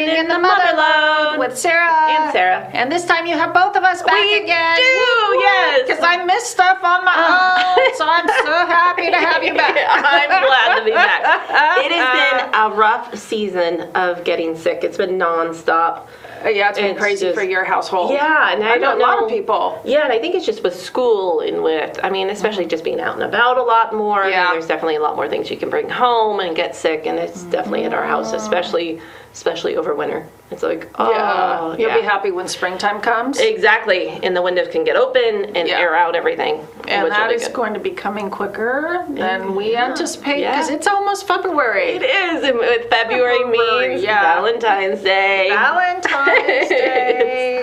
Living in the Mother Lode with Sarah and Sarah. And this time you have both of us back We again. do, yes. Because I missed stuff on my own, so I'm so happy to have you back. I'm glad to be back. It has been a rough season of getting sick. It's been nonstop. Yeah, it's been crazy for your household. Yeah, and I don't know know. a lot of people. Yeah, and I think it's just with school and with, I mean, especially just being out and about a lot more. Yeah. I mean, there's definitely a lot more things you can bring home and get sick, and it's definitely at our house, especially over winter. It's like, oh, You'll be happy when springtime comes. Exactly, and the windows can get open and air out everything. And that is going to be coming quicker than we anticipate because it's almost February. It is, and with February means Valentine's Day. Valentine's Day.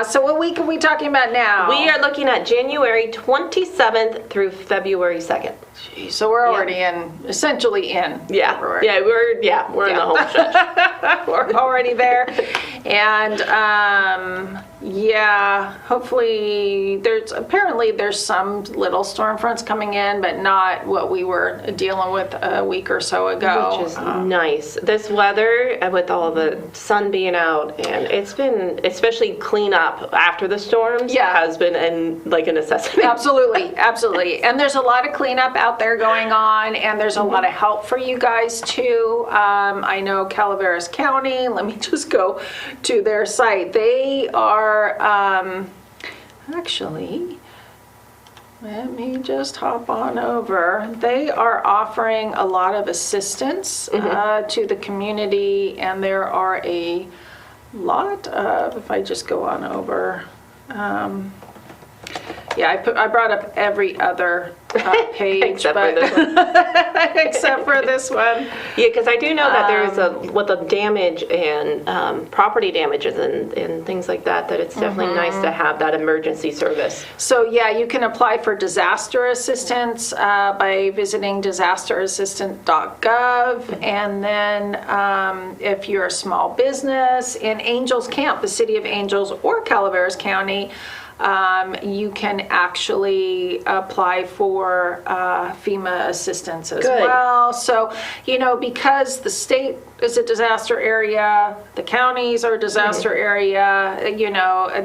So what week are we talking about now? We are looking at January 27th through February 2nd. Jeez, so we're already essentially in February. We're in the home stretch. We're already there. And hopefully there's some little storm fronts coming in, but not what we were dealing with a week or so ago. Which is nice. This weather, with all the sun being out, and it's been, especially cleanup after the storms, has been a necessity. Absolutely. And there's a lot of cleanup out there going on, and there's a lot of help for you guys too. I know Calaveras County, let me just go to their site. They are actually, let me just hop on over. They are offering a lot of assistance to the community, and there are a lot of, if I just go on over, I brought up every other page, except for this one. except for this one. Yeah, because I do know that there's with the damage and property damages and things like that it's definitely nice to have that emergency service. So you can apply for disaster assistance by visiting disasterassistant.gov, and then if you're a small business in Angels Camp, the City of Angels or Calaveras County, you can actually apply for FEMA assistance as well. So, because the state is a disaster area, the counties are a disaster area,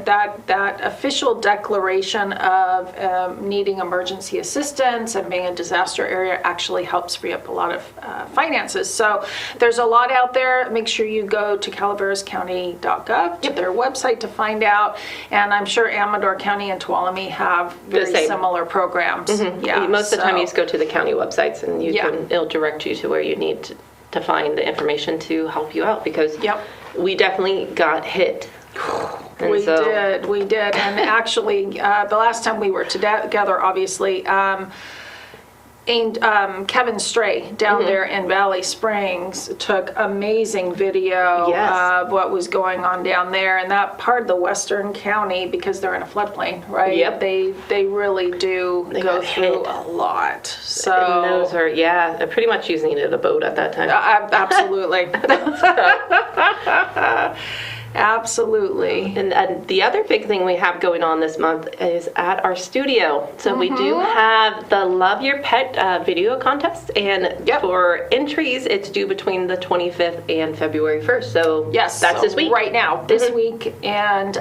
that official declaration of needing emergency assistance and being a disaster area actually helps free up a lot of finances. So there's a lot out there. Make sure you go to calaverascounty.gov, to their website, to find out. And I'm sure Amador County and Tuolumne have very similar programs. Yeah, most of the time you just go to the county websites and it'll direct you to where you need to find the information to help you out, because we definitely got hit. We did. And actually, the last time we were together, obviously, Kevin Stray down there in Valley Springs took amazing video of what was going on down there, and that part of the western county, because they're in a floodplain, right? Yep. They really do go through a lot. So and those are pretty much using it as a boat at that time. Absolutely. Absolutely. And the other big thing we have going on this month is at our studio. So we do have the Love Your Pet video contest, and for entries, it's due between the 25th and February 1st. So that's this week. Right now, this week. And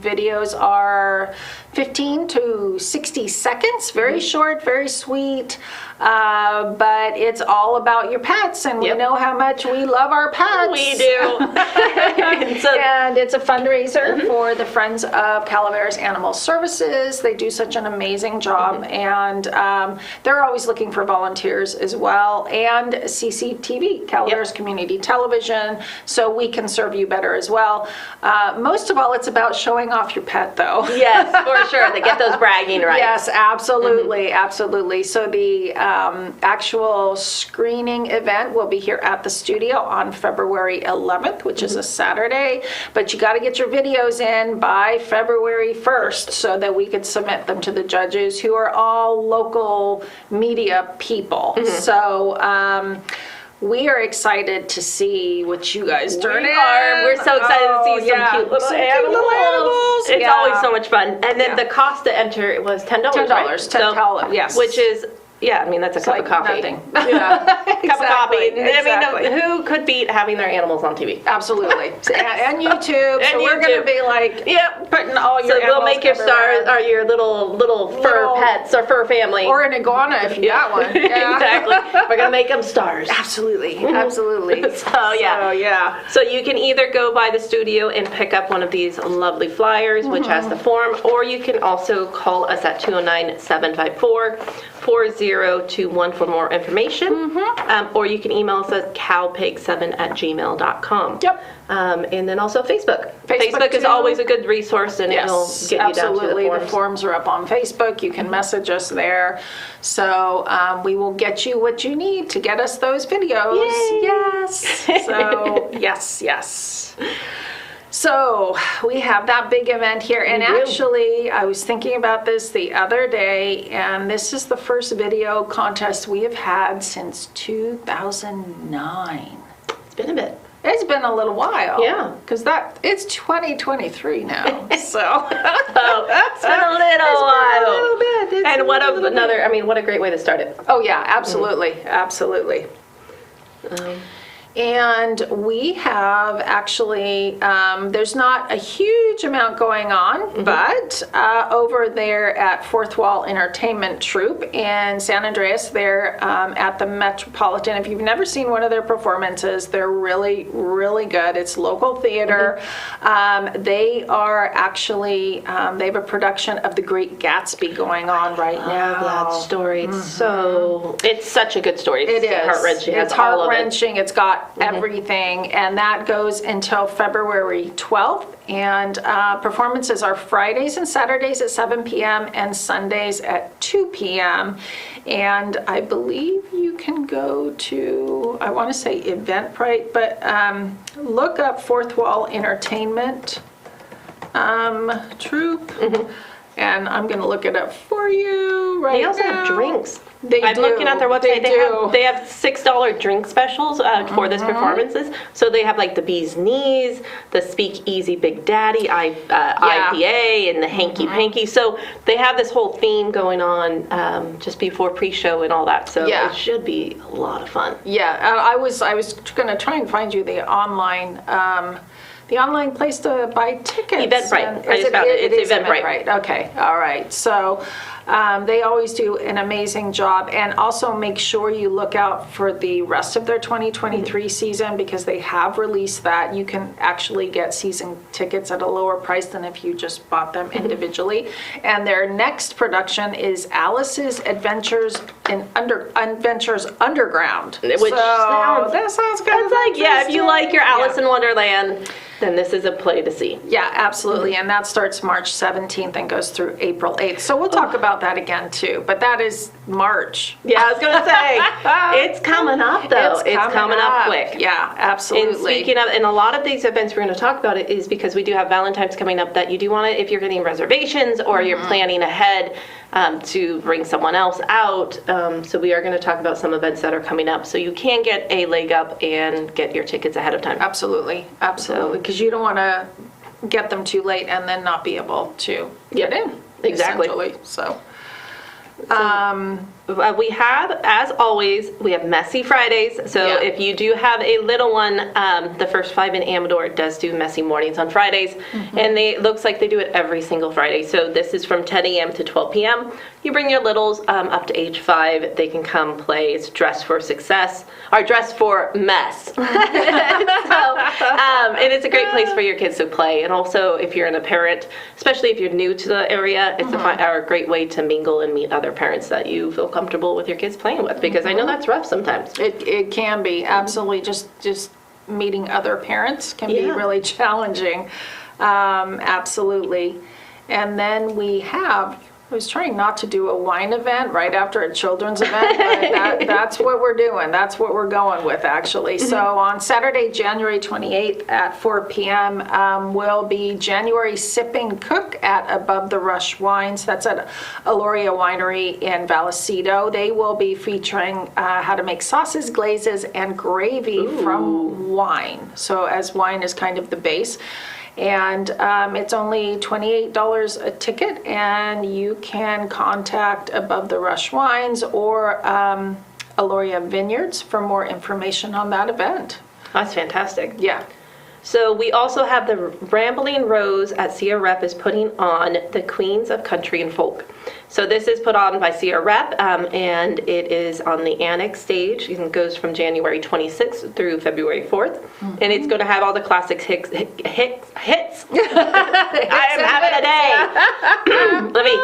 videos are 15 to 60 seconds, very short, very sweet. But it's all about your pets, and we know how much we love our pets. We do. And it's a fundraiser for the Friends of Calaveras Animal Services. They do such an amazing job, and they're always looking for volunteers as well. And CCTV, Calaveras Community Television, so we can serve you better as well. Most of all, it's about showing off your pet, though. Yes, for sure. They get those bragging rights. Yes, absolutely, absolutely. So the actual screening event will be here at the studio on February 11th, which is a Saturday. But you got to get your videos in by February 1st so that we can submit them to the judges, who are all local media people. So we are excited to see what you guys turn in. We're so excited to see some cute little animals. It's always so much fun. And then the cost to enter was $10. $10, right? $10, yes. Which is Yeah, I mean, that's a cup of coffee. Nothing. Yeah, cup of coffee. Exactly. I mean, who could beat having their animals on TV? Absolutely. And YouTube. So we're going to be like, putting all your So we'll make your everywhere. stars or your little fur pets or fur family. Or an iguana if you got one. Yeah. Exactly. We're going to make them stars. Absolutely. Absolutely. So, yeah. So you can either go by the studio and pick up one of these lovely flyers, which has the form, or you can also call us at 209-754-4021 for more information. Or you can email us at cowpig7@gmail.com. Yep. And then also Facebook. Facebook is too. always a good resource, and it'll get you down to absolutely. the The forms. forms are up on Facebook. You can message us there. So we will get you what you need to get us those videos. Yay. Yes. So, yes. So we have that big event here. And actually, I was thinking about this the other day, and this is the first video contest we have had since 2009. It's been a bit. It's been a little while. Yeah. Because it's 2023 now. So It's been a little while. A little bit. And what a great way to start it. Oh yeah, absolutely. Absolutely. And we have actually, there's not a huge amount going on, but over there at Fourth Wall Entertainment Troupe in San Andreas, they're at the Metropolitan. If you've never seen one of their performances, they're really, really good. It's local theater. They are actually, they have a production of The Great Gatsby going on right now. That story. It's such a good story. It is. Heart-wrenching. It's heart-wrenching. It's got everything, and that goes until February 12th. And performances are Fridays and Saturdays at 7 p.m. and Sundays at 2 p.m. And I believe you can go to, I want to say Eventbrite, but look up Fourth Wall Entertainment Troupe. And I'm going to look it up for you right now. They also have drinks. I'm looking at their website. They have $6 drink specials for this performances. So they have like the Bee's Knees, the Speak Easy Big Daddy IPA, and the Hanky Panky. So they have this whole theme going on just before pre-show and all that. So it should be a lot of fun. Yeah, I was going to try and find you the online. The online place to buy tickets. Eventbrite. I just found it. It's Eventbrite. Okay. All right. So they always do an amazing job. And also make sure you look out for the rest of their 2023 season, because they have released that. You can actually get season tickets at a lower price than if you just bought them individually. And their next production is Alice's Adventures Underground. Which that sounds good. It's like, if you like your Alice in Wonderland, then this is a play to see. Yeah, absolutely. And that starts March 17th and goes through April 8th. So we'll talk about that again too. But that is March. Yeah, I was going to say, it's coming up though. It's coming up quick. Yeah, absolutely. And speaking of, and a lot of these events we're going to talk about it is because we do have Valentine's coming up that you do want to, if you're getting reservations or you're planning ahead to bring someone else out. So we are going to talk about some events that are coming up. So you can get a leg up and get your tickets ahead of time. Absolutely. Because you don't want to get them too late and then not be able to get in. Exactly. So we have, as always, we have Messy Fridays. So if you do have a little one, the First Five in Amador does do Messy Mornings on Fridays. And it looks like they do it every single Friday. So this is from 10 a.m. to 12 p.m. You bring your littles up to age 5. They can come play. It's Dress for Success, or Dress for Mess. And it's a great place for your kids to play. And also, if you're a parent, especially if you're new to the area, it's a great way to mingle and meet other parents that you feel comfortable with your kids playing with, because I know that's rough sometimes. It can be, absolutely. Just meeting other parents can be really challenging. Absolutely. And then we have, I was trying not to do a wine event right after a children's event, but that's what we're doing. That's what we're going with, actually. So on Saturday, January 28th at 4 p.m. Will be January Sip and Cook at Above the Rush Wines. That's at Aloria Winery in Vallecito. They will be featuring how to make sauces, glazes, and gravy from wine. So as wine is kind of the base. And it's only $28 a ticket, and you can contact Above the Rush Wines or Aloria Vineyards for more information on that event. That's fantastic. Yeah. So we also have the Rambling Rose at Sierra Rep is putting on the Queens of Country and Folk. So this is put on by Sierra Rep, and it is on the Annex stage. It goes from January 26th through February 4th. And it's going to have all the classic hits. I am having a day. Let me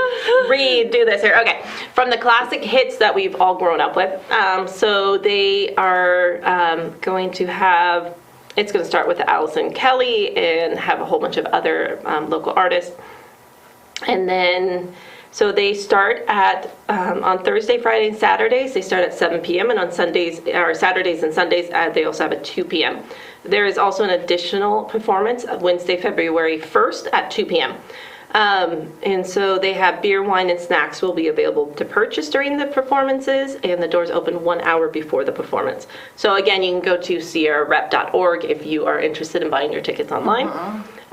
redo this here. Okay. From the classic hits that we've all grown up with. So they are going to have... It's going to start with Allison Kelly and have a whole bunch of other local artists. And then, so they start at, on Thursday, Friday, and Saturdays, they start at 7 p.m. And on Sundays, or Saturdays and Sundays, they also have at 2 p.m. There is also an additional performance of Wednesday, February 1st at 2 p.m. And so they have beer, wine, and snacks will be available to purchase during the performances, and the doors open 1 hour before the performance. So again, you can go to sierrarep.org if you are interested in buying your tickets online.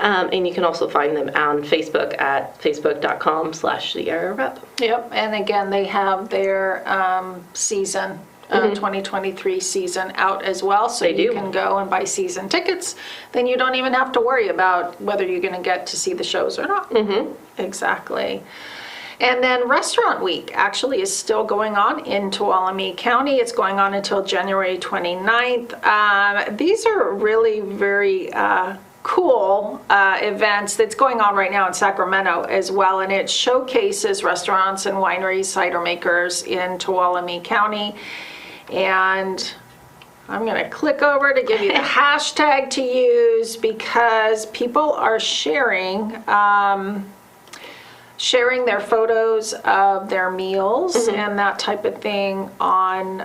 And you can also find them on Facebook at facebook.com/sierrarep. Yep, and again, they have their season, 2023 season out as well, so you can go and buy season tickets. Then you don't even have to worry about whether you're going to get to see the shows or not. Exactly. And then Restaurant Week actually is still going on in Tuolumne County. It's going on until January 29th. These are really very cool events that's going on right now in Sacramento as well, and it showcases restaurants and wineries, cider makers in Tuolumne County. And I'm going to click over to give you the hashtag to use, because people are sharing their photos of their meals and that type of thing on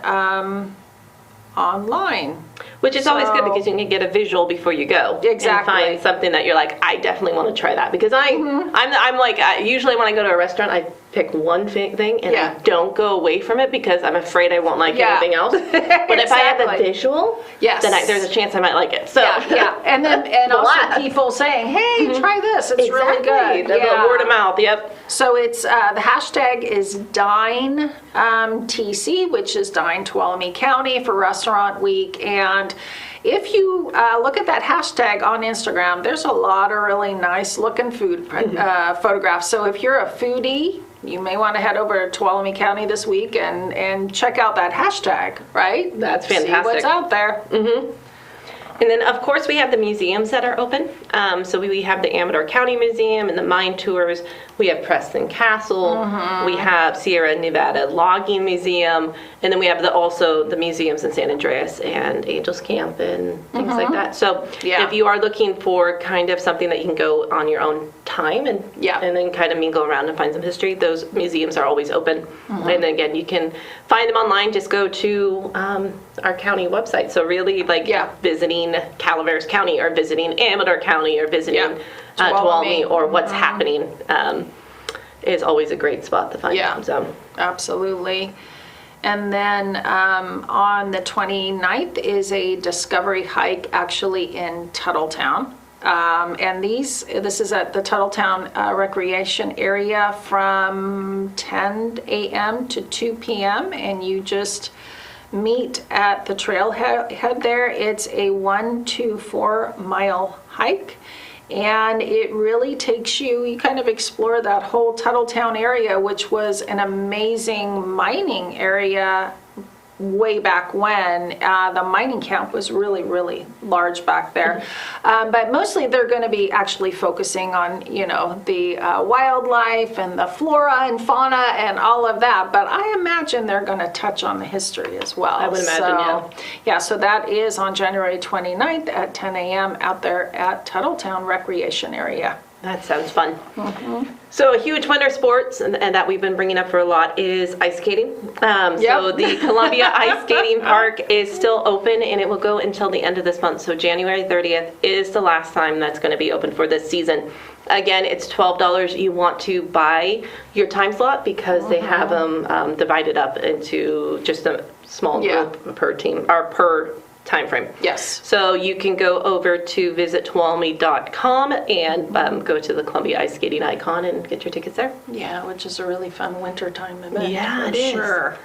online. Which is always good because you can get a visual before you go. Exactly. And find something that you're like, I definitely want to try that. Because I'm like, usually when I go to a restaurant, I pick one thing and I don't go away from it because I'm afraid I won't like anything else. But if I have a visual, then there's a chance I might like it. So and then also people saying, hey, try this. It's really good. The word of mouth. Yep. So it's the hashtag is Dine TC, which is Dine Tuolumne County for Restaurant Week. And if you look at that hashtag on Instagram, there's a lot of really nice looking food photographs. So if you're a foodie, you may want to head over to Tuolumne County this week and check out that hashtag, right? That's fantastic. See what's out there. And then, of course, we have the museums that are open. So we have the Amador County Museum and the Mine Tours. We have Preston Castle. We have Sierra Nevada Logging Museum. And then we have also the museums in San Andreas and Angels Camp and things like that. So if you are looking for kind of something that you can go on your own time and then kind of mingle around and find some history, those museums are always open. And then again, you can find them online. Just go to our county website. So really visiting Calaveras County or visiting Amador County or visiting Tuolumne or what's happening is always a great spot to find them. So. Absolutely. And then on the 29th is a discovery hike actually in Tuttletown. And this is at the Tuttletown recreation area from 10 a.m. to 2 p.m. And you just meet at the trailhead there. It's a 1 to 4 mile hike. And it really takes you kind of explore that whole Tuttletown area, which was an amazing mining area way back when. The mining camp was really, really large back there. But mostly they're going to be actually focusing on, the wildlife and the flora and fauna and all of that. But I imagine they're going to touch on the history as well. I would imagine, so that is on January 29th at 10 a.m. out there at Tuttletown Recreation Area. That sounds fun. So a huge winter sports, and that we've been bringing up for a lot, is ice skating. So the Columbia Ice Skating Park is still open, and it will go until the end of this month. So January 30th is the last time that's going to be open for this season. Again, it's $12. You want to buy your time slot because they have them divided up into just a small group per team or per time frame. Yes. So you can go over to visittuolumne.com and go to the Columbia Ice Skating icon and get your tickets there. Yeah, which is a really fun wintertime event. Yeah, for it is. sure.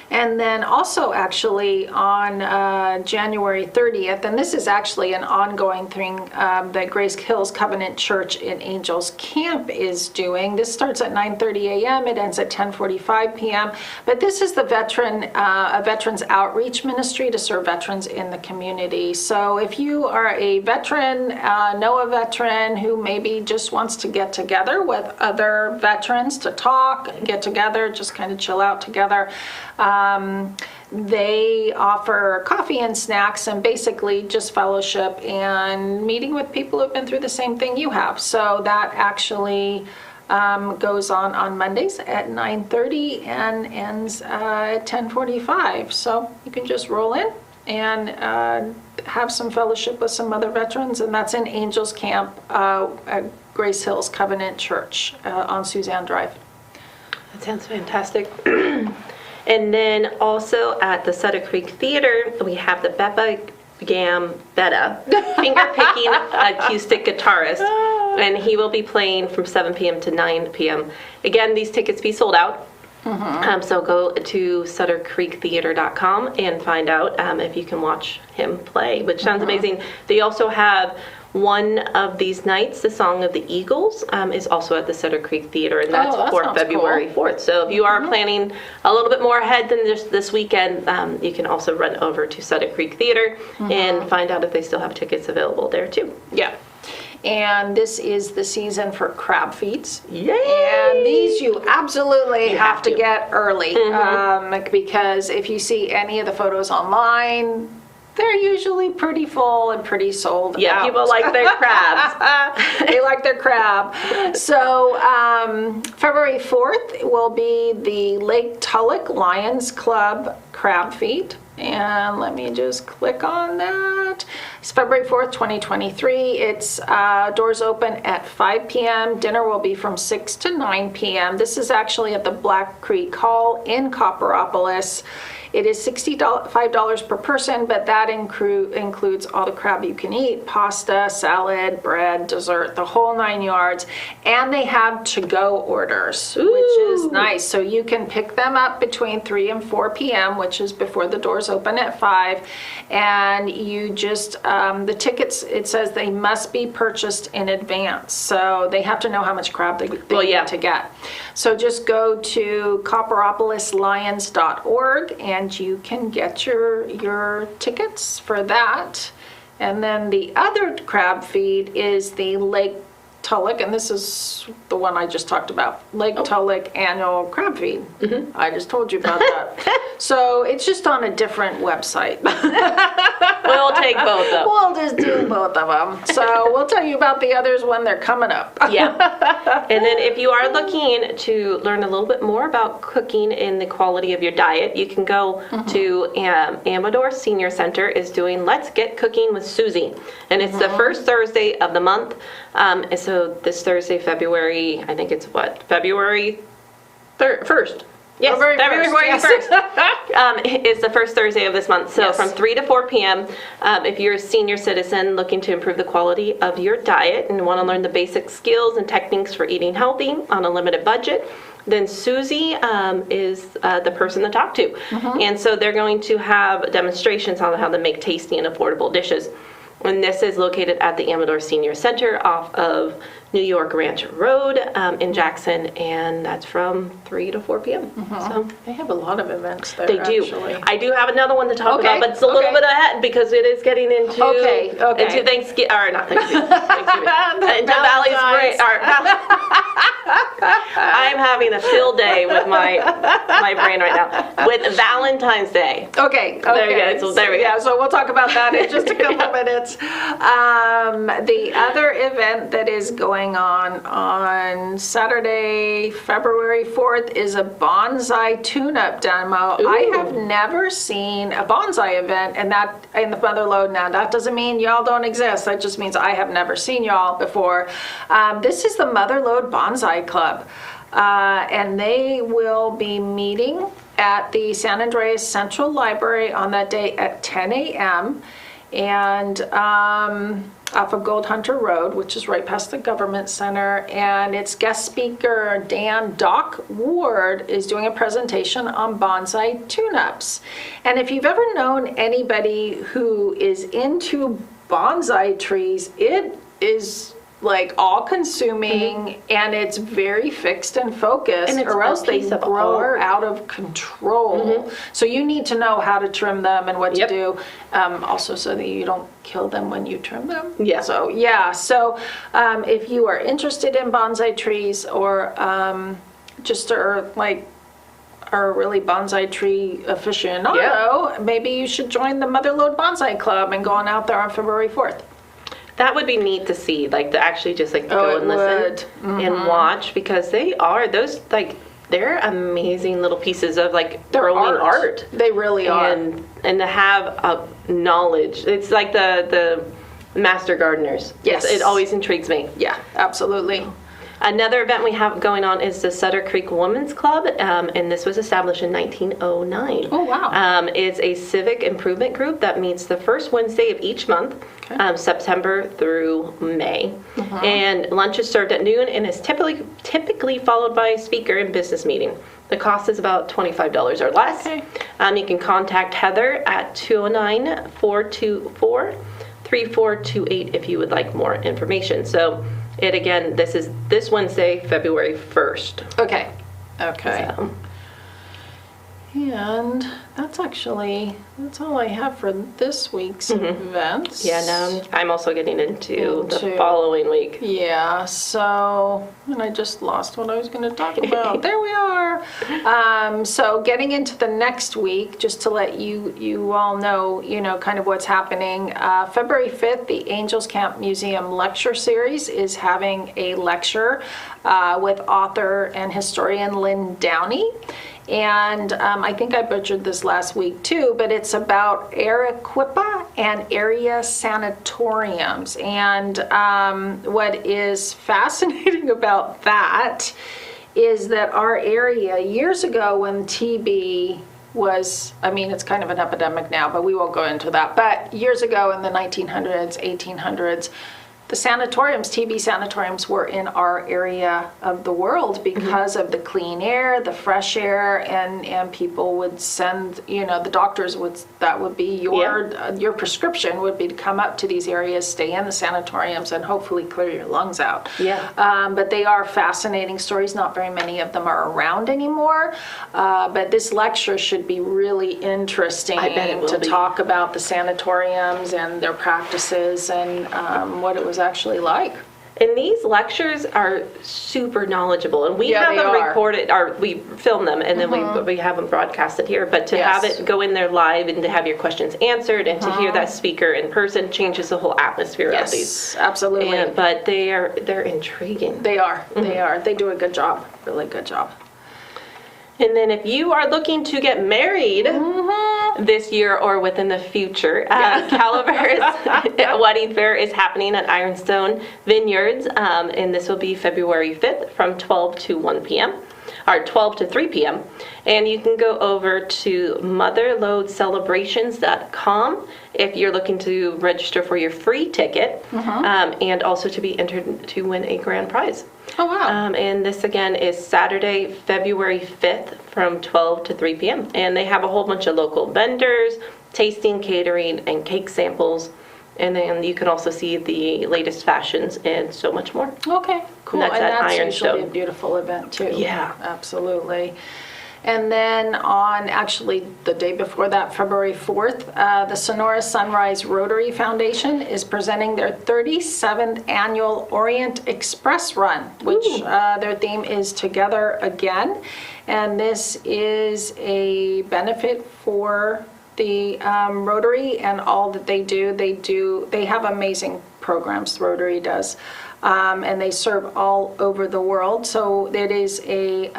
And then also actually on January 30th, and this is actually an ongoing thing that Grace Hills Covenant Church in Angels Camp is doing. This starts at 9:30 a.m. It ends at 10:45 p.m. But this is the Veterans Outreach Ministry to serve veterans in the community. So if you are a veteran, know a veteran who maybe just wants to get together with other veterans to talk, get together, just kind of chill out together, they offer coffee and snacks and basically just fellowship and meeting with people who've been through the same thing you have. So that actually goes on Mondays at 9:30 and ends at 10:45. So you can just roll in and have some fellowship with some other veterans, and that's in Angels Camp at Grace Hills Covenant Church on Suzanne Drive. That sounds fantastic. And then also at the Sutter Creek Theater, we have the Betta finger-picking acoustic guitarist, and he will be playing from 7 p.m. to 9 p.m. Again, these tickets be sold out. So go to suttercreektheater.com and find out if you can watch him play, which sounds amazing. They also have one of these nights, the Song of the Eagles, is also at the Sutter Creek Theater, and that's that for sounds February 4th. So if you are planning a little bit more ahead than just this weekend, you can also run over to Sutter Creek Theater and find out if they still have tickets available there too. Yeah. And this is the season for crab feeds. Yay! And these you absolutely have to get early because if you see any of the photos online, they're usually pretty full and pretty sold out. Yeah, people like their crabs. They like their crab. So February 4th will be the Lake Tulloch Lions Club crab feed. And let me just click on that. It's February 4th, 2023. It's doors open at 5 p.m. Dinner will be from 6 to 9 p.m. This is actually at the Black Creek Hall in Copperopolis. It is $65 per person, but that includes all the crab you can eat, pasta, salad, bread, dessert, the whole 9 yards. And they have to-go orders, which is nice. So you can pick them up between 3 and 4 p.m., which is before the doors open at 5. And you just, the tickets, it says they must be purchased in advance. So they have to know how much crab they need to get. So just go to copperopolislions.org and you can get your tickets for that. And then the other crab feed is the Lake Tulloch, and this is the one I just talked about, Lake Tulloch annual crab feed. I just told you about that. So it's just on a different website. We'll take both of them. We'll just do both of them. So we'll tell you about the others when they're coming up. Yeah. And then if you are looking to learn a little bit more about cooking and the quality of your diet, you can go to Amador Senior Center is doing Let's Get Cooking with Susie. And it's the first Thursday of the month. And so this Thursday, February, I think it's February 1st. Yes, February 1st is the first Thursday of this month. So from 3 to 4 p.m., if you're a senior citizen looking to improve the quality of your diet and want to learn the basic skills and techniques for eating healthy on a limited budget, then Susie is the person to talk to. And so they're going to have demonstrations on how to make tasty and affordable dishes. And this is located at the Amador Senior Center off of New York Ranch Road in Jackson, and that's from 3 to 4 p.m. So they have a lot of events there. They do. Actually. I do have another one to talk about, but it's a little bit ahead because it is getting into into Thanksgiving, or not Thanksgiving, into Valley Spring. I'm having a field day with my brain right now with Valentine's Day. Okay. There you go. So there we go. Yeah, so we'll talk about that in just a couple minutes. The other event that is going on Saturday, February 4th is a bonsai tune-up demo. I have never seen a bonsai event in the Mother Lode. Now, that doesn't mean y'all don't exist. That just means I have never seen y'all before. This is the Mother Lode Bonsai Club, and they will be meeting at the San Andreas Central Library on that day at 10 a.m. and off of Gold Hunter Road, which is right past the Government Center. And its guest speaker, Doc Ward, is doing a presentation on bonsai tune-ups. And if you've ever known anybody who is into bonsai trees, it is like all-consuming, and it's very fixed and focused, And it's or a else they piece of grow art. out of control. So you need to know how to trim them and what to Yep. do, also so that you don't kill them when you trim them. Yeah. So if you are interested in bonsai trees, or just are a really bonsai tree aficionado, maybe you should join the Mother Lode Bonsai Club and go on out there on February 4th. That would be neat to see, like to actually just like go it and listen and watch, because they're amazing little pieces of like growing art. They really are. And to have a knowledge, it's like the master gardeners. Yes. It always intrigues me. Yeah, absolutely. Another event we have going on is the Sutter Creek Women's Club, and this was established in 1909. Oh, wow. It's a civic improvement group that meets the first Wednesday of each month, September through May. And lunch is served at noon and is typically followed by a speaker and business meeting. The cost is about $25 or less. Okay. You can contact Heather at 209-424-3428 if you would like more information. So this is this Wednesday, February 1st. Okay. So, And that's all I have for this week's events. yeah, now I'm also getting into the Into- following week. Yeah, so, and I just lost what I was going to talk about. There we are. So getting into the next week, just to let you all know, kind of what's happening. February 5th, the Angels Camp Museum Lecture Series is having a lecture with author and historian Lynn Downey. And I think I butchered this last week too, but it's about Arequipa and area sanatoriums. And what is fascinating about that is that our area, years ago when TB was, it's kind of an epidemic now, but we won't go into that. But years ago in the 1900s, 1800s, the sanatoriums, TB sanatoriums, were in our area of the world because of the clean air, the fresh air, and people would send, the doctors that would be your prescription would be to come up to these areas, stay in the sanatoriums, and hopefully clear your lungs out. Yeah. But they are fascinating stories. Not very many of them are around anymore. But this lecture should be really interesting. I bet it will to be. talk about the sanatoriums and their practices and what it was actually like. And these lectures are super knowledgeable, and we have they them are. recorded, or we film them, and then we have them broadcasted here. But to have it go in there live and to have your questions answered and to hear that speaker in person changes the whole atmosphere of these. Yes, absolutely. But they're intriguing. They are. They are. They do a good job. Really good job. And then if you are looking to get married this year or within the future, Calaveras Wedding Fair is happening at Ironstone Vineyards, and this will be February 5th from 12 to 1 p.m. or 12 to 3 p.m. And you can go over to motherlodecelebrations.com if you're looking to register for your free ticket, and also to be entered to win a grand prize. Oh, wow. And this again is Saturday, February 5th from 12 to 3 p.m. And they have a whole bunch of local vendors, tasting, catering, and cake samples. And then you can also see the latest fashions and so much more. Okay, cool. And that's at usually Ironstone. a beautiful event too. Yeah. Absolutely. And then on actually the day before that, February 4th, the Sonora Sunrise Rotary Foundation is presenting their 37th annual Orient Express Run, which their theme is Together Again. And this is a benefit for the Rotary and all that they do. They have amazing programs, Rotary does. And they serve all over the world. So it is a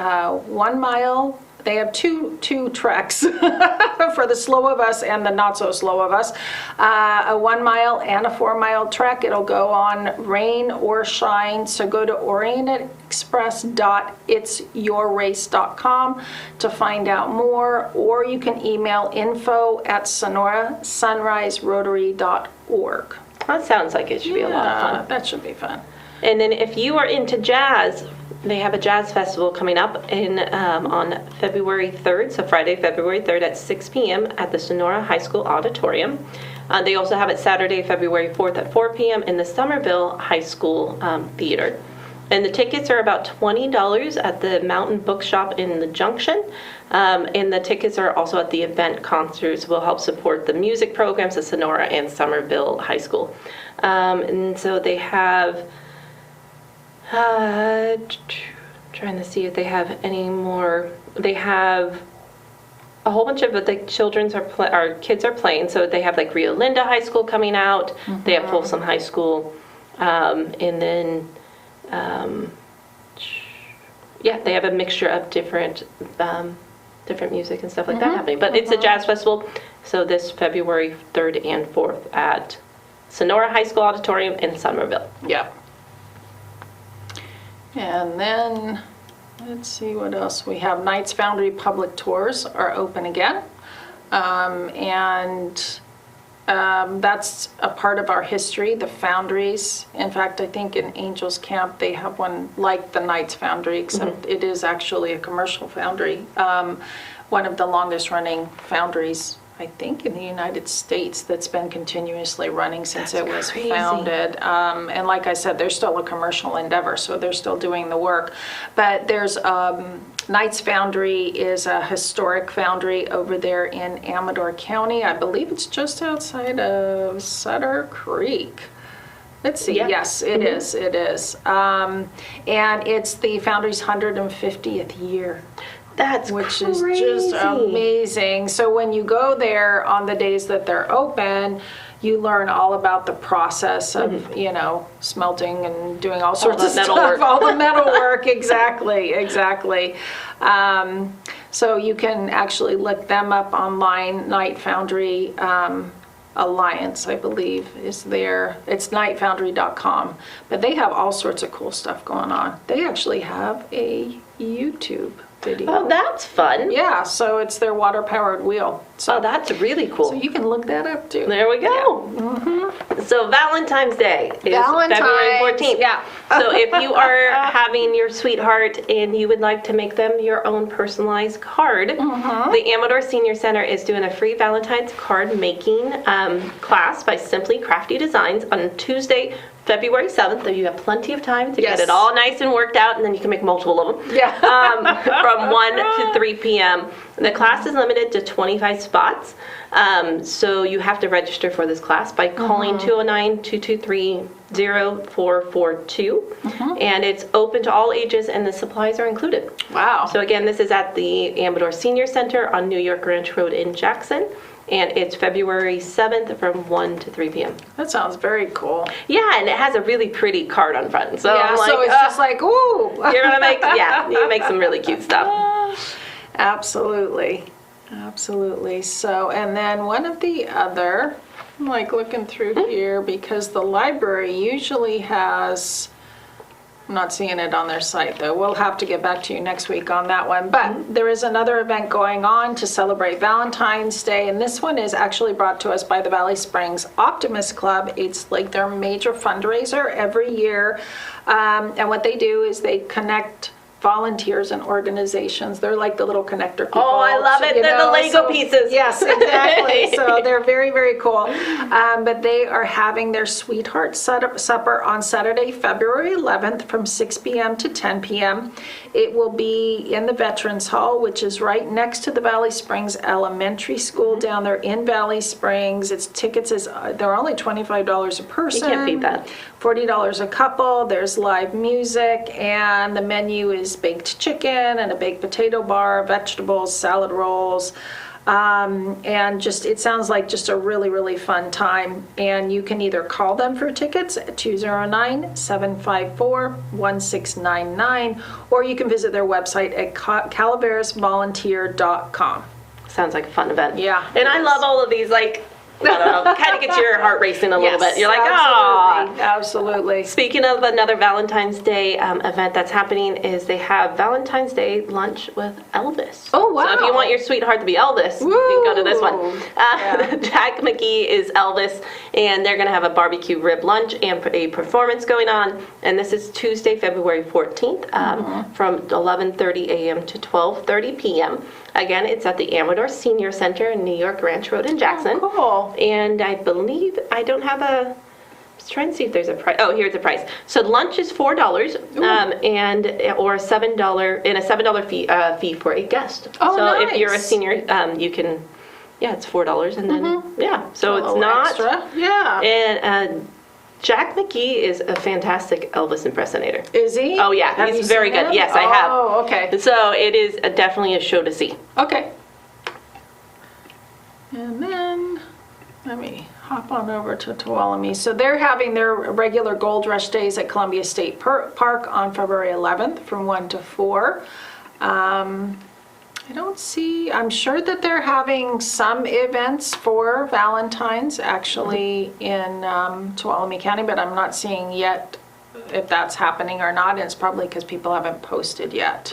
1 mile They have two treks for the slow of us and the not so slow of us. A 1 mile and a 4 mile trek. It'll go on rain or shine. So go to orientexpress.itsyourrace.com to find out more, or you can email info@sonorasunriserotary.org. That sounds like it should be a lot of fun. That should be fun. And then if you are into jazz, they have a jazz festival coming up on February 3rd, so Friday, February 3rd at 6 p.m. at the Sonora High School Auditorium. They also have it Saturday, February 4th at 4 p.m. in the Somerville High School Theater. And the tickets are about $20 at the Mountain Bookshop in the Junction. And the tickets are also at the event. Concerts will help support the music programs at Sonora and Somerville High School. And so they have... trying to see if they have any more. They have a whole bunch of the kids are playing. So they have like Rio Linda High School coming out. Mm-hmm. They have Folsom High School, and then they have a mixture of different music and stuff like that happening. But it's a jazz festival. So this February 3rd and 4th at Sonora High School Auditorium in Somerville. Yeah. And then, let's see what else we have. Knights Foundry public tours are open again. That's a part of our history, the foundries. In fact, I think in Angels Camp they have one like the Knights Foundry, except it is actually a commercial foundry. One of the longest running foundries, I think, in the United States that's been continuously running since it was founded. And like I said, they're still a commercial endeavor, so they're still doing the work. But there's Knights Foundry is a historic foundry over there in Amador County. I believe it's just outside of Sutter Creek. Let's see. Yeah. Yes, it is. It is. And it's the foundry's 150th year. Which is just amazing. So when you go there on the days that they're open, you learn all about the process of, smelting and doing all sorts of stuff. All the metal work, exactly. So you can actually look them up online. Knight Foundry Alliance, I believe, is there. It's knightfoundry.com. But they have all sorts of cool stuff going on. They actually have a YouTube video. Oh, that's fun. Yeah, so it's their water-powered wheel. So that's really cool. So you can look that up, too. There we go. Yeah. Mm-hmm. So Valentine's Day is February 14th. Yeah. So if you are having your sweetheart and you would like to make them your own personalized card, the Amador Senior Center is doing a free Valentine's card making class by Simply Crafty Designs on Tuesday, February 7th. So you have plenty of time to get it all nice and worked out, and then you can make multiple of them. Yeah. From 1 to 3 p.m. The class is limited to 25 spots, so you have to register for this class by calling 209-223-0442, and it's open to all ages, and the supplies are included. Wow. So again, this is at the Amador Senior Center on New York Ranch Road in Jackson, and it's February 7th from 1 to 3 p.m. That sounds very cool. Yeah, and it has a really pretty card on front. So yeah, so it's just like, ooh. You're going to make, you can make some really cute stuff. Absolutely. So, and then one of the other, I'm like looking through here, because the library usually has, I'm not seeing it on their site though. We'll have to get back to you next week on that one. But there is another event going on to celebrate Valentine's Day, and this one is actually brought to us by the Valley Springs Optimist Club. It's like their major fundraiser every year. And what they do is they connect volunteers and organizations. They're like the little connector people. Oh, I love it. They're the Lego pieces. Yes, exactly. So they're very, very cool. But they are having their Sweetheart Supper on Saturday, February 11th from 6 p.m. to 10 p.m. It will be in the Veterans Hall, which is right next to the Valley Springs Elementary School down there in Valley Springs. They're only $25 a person. You can't beat that. $40 a couple. There's live music, and the menu is baked chicken and a baked potato bar, vegetables, salad rolls, And just, it sounds like just a really, really fun time. And you can either call them for tickets at 209-754-1699, or you can visit their website at calaverasvolunteer.com. Sounds like a fun event. Yeah. And I love all of these, like, I don't know, kind of gets your heart racing a little bit. You're like, oh. Absolutely. Speaking of another Valentine's Day event that's happening, is they have Valentine's Day lunch with Elvis. Oh, wow. So if you want your sweetheart to be Elvis, you can go to this one. Jack McGee is Elvis, and they're going to have a barbecue rib lunch and a performance going on. And this is Tuesday, February 14th, from 11:30 a.m. to 12:30 p.m. Again, it's at the Amador Senior Center in New York Ranch Road in Jackson. Oh, cool. And I believe, I don't have a, I was trying to see if there's a price. Oh, here's the price. So lunch is $4, and or a $7 and a $7 fee for a guest. Oh, so nice. if you're a senior, you can, it's $4, and then so it's not extra. Yeah. And Jack McGee is a fantastic Elvis impersonator. Is he? Oh yeah, Have you he's very seen good. him? Yes, I have. Oh, okay. So it is definitely a show to see. Okay. And then, let me hop on over to Tuolumne. So they're having their regular Gold Rush Days at Columbia State Park on February 11th from 1 to 4. I don't see, I'm sure that they're having some events for Valentine's actually in Tuolumne County, but I'm not seeing yet if that's happening or not. And it's probably because people haven't posted yet.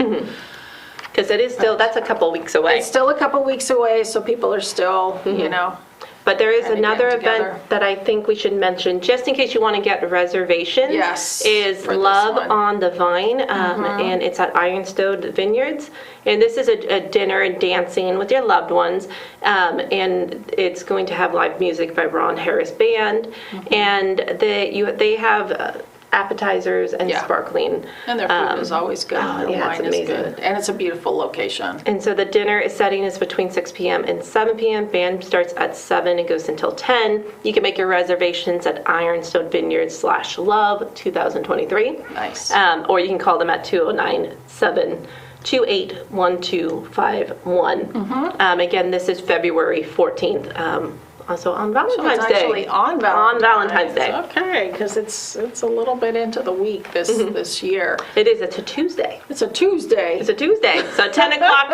Because it is still, that's a couple weeks away. It's still a couple weeks away, so people are still, you know. But there is Trying to another get event together. that I think we should mention, just in case you want to get reservations. Yes, Is for this Love one. on the Vine, and it's at Ironstone Vineyards. And this is a dinner and dancing with your loved ones, and it's going to have live music by Ron Harris Band, and they have appetizers and sparkling. And their food is always good. Their it's wine is amazing. good. And it's a beautiful location. And so the dinner setting is between 6 p.m. and 7 p.m. Band starts at 7 and goes until 10. You can make your reservations at Ironstone Vineyards/Love 2023. Nice. Or you can call them at 209-728-1251. Again, this is February 14th. Also on Valentine's It's Day. actually on Valentine's Day. Okay, because it's a little bit into the week this year. It is. It's a Tuesday. It's a Tuesday. It's a Tuesday. So 10 o'clock,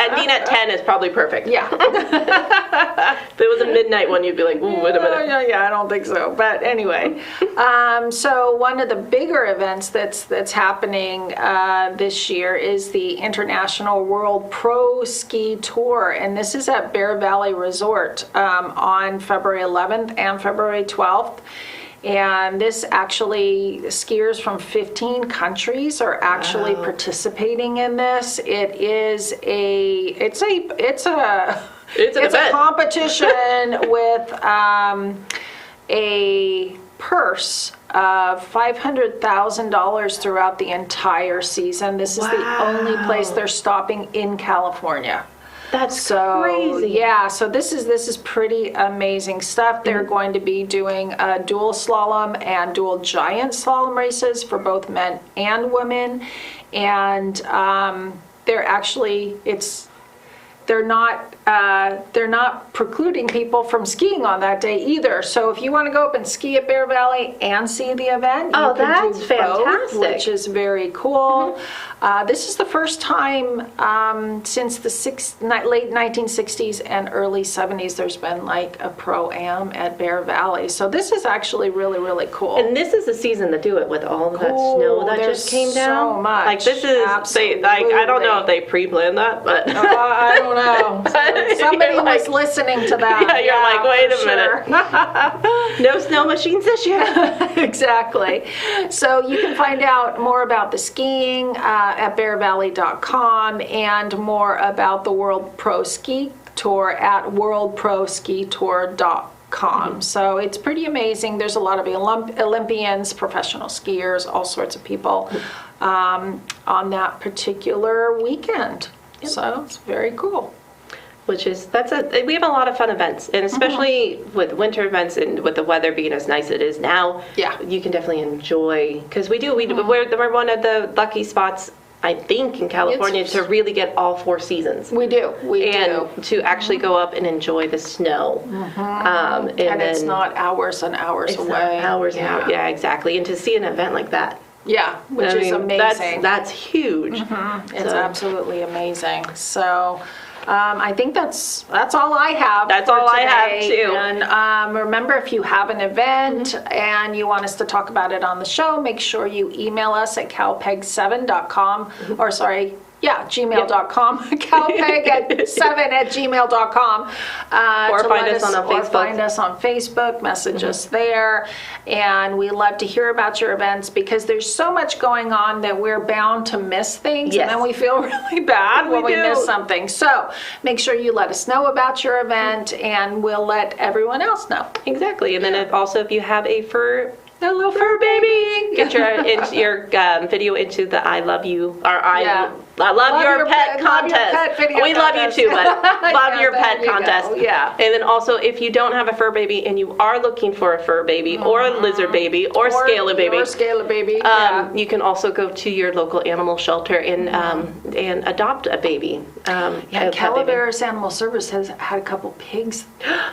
ending at 10 is probably perfect. Yeah. If it was a midnight one, you'd be like, ooh, wait a minute. Yeah, I don't think so. But anyway, so one of the bigger events that's happening this year is the International World Pro Ski Tour, and this is at Bear Valley Resort on February 11th and February 12th. And this actually, skiers from 15 countries are actually participating in this. It's a competition with a purse of $500,000 throughout the entire season. This is the only place they're stopping in California. That's crazy. Yeah, so this is pretty amazing stuff. They're going to be doing dual slalom and dual giant slalom races for both men and women, and they're actually they're not precluding people from skiing on that day either. So if you want to go up and ski at Bear Valley and see the event, you can that's do fantastic. both, which is very cool. This is the first time since the late 1960s and early 70s there's been like a pro-am at Bear Valley. So this is actually really, really cool. And this is the season to do it with all of that snow that just came down. So much. Like this is, I don't know if they pre-planned that, but I don't know. Somebody was listening to that. Yeah, you're like, wait a minute. No snow machines this year. Exactly. So you can find out more about the skiing at bearvalley.com and more about the World Pro Ski Tour at worldproskitour.com. So it's pretty amazing. There's a lot of Olympians, professional skiers, all sorts of people on that particular weekend. Yep. So it's very cool. We have a lot of fun events, and especially with winter events and with the weather being as nice as it is now, you can definitely enjoy, because we're one of the lucky spots I think in California, to really get all 4 seasons. We do. And to actually go up and enjoy the snow. And it's not hours and hours away. Hours and hours. Yeah, exactly. And to see an event like that. Yeah, which is amazing. That's huge. It's absolutely amazing. So I think that's all I have. That's for all today. I have too. And remember, if you have an event and you want us to talk about it on the show, make sure you email us at calpeg7.com or gmail.com, calpeg7@gmail.com. Or find us on Facebook. Or find us on Facebook, message us there. And we love to hear about your events because there's so much going on that we're bound to miss things. Yes. And then we feel really bad when we miss something. So make sure you let us know about your event and we'll let everyone else know. Exactly. And then if you have a little fur baby. get your video into the I love you, or I love your pet contest. We love you too, but love your pet contest. Yeah. And then also, if you don't have a fur baby and you are looking for a fur baby or a lizard baby or scale baby, you can also go to your local animal shelter and adopt a baby. Calaveras Animal Service has had a couple pigs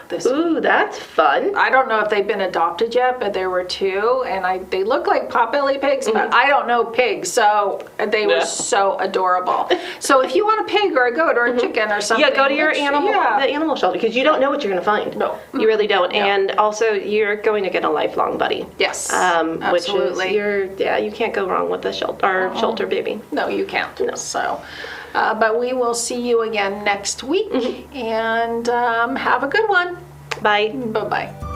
this week. Ooh, that's fun. I don't know if they've been adopted yet, but there were 2, and they look like potbelly pigs, but I don't know pigs, so they were so adorable. So if you want a pig or a goat or a chicken or something, go to your the animal shelter, because you don't know what you're going to find. No, you really don't. Yeah. And also, you're going to get a lifelong buddy. Yes, absolutely. Which is you can't go wrong with a shelter baby. No, you can't. No. So. But we will see you again next week, and have a good one. Bye. Bye-bye.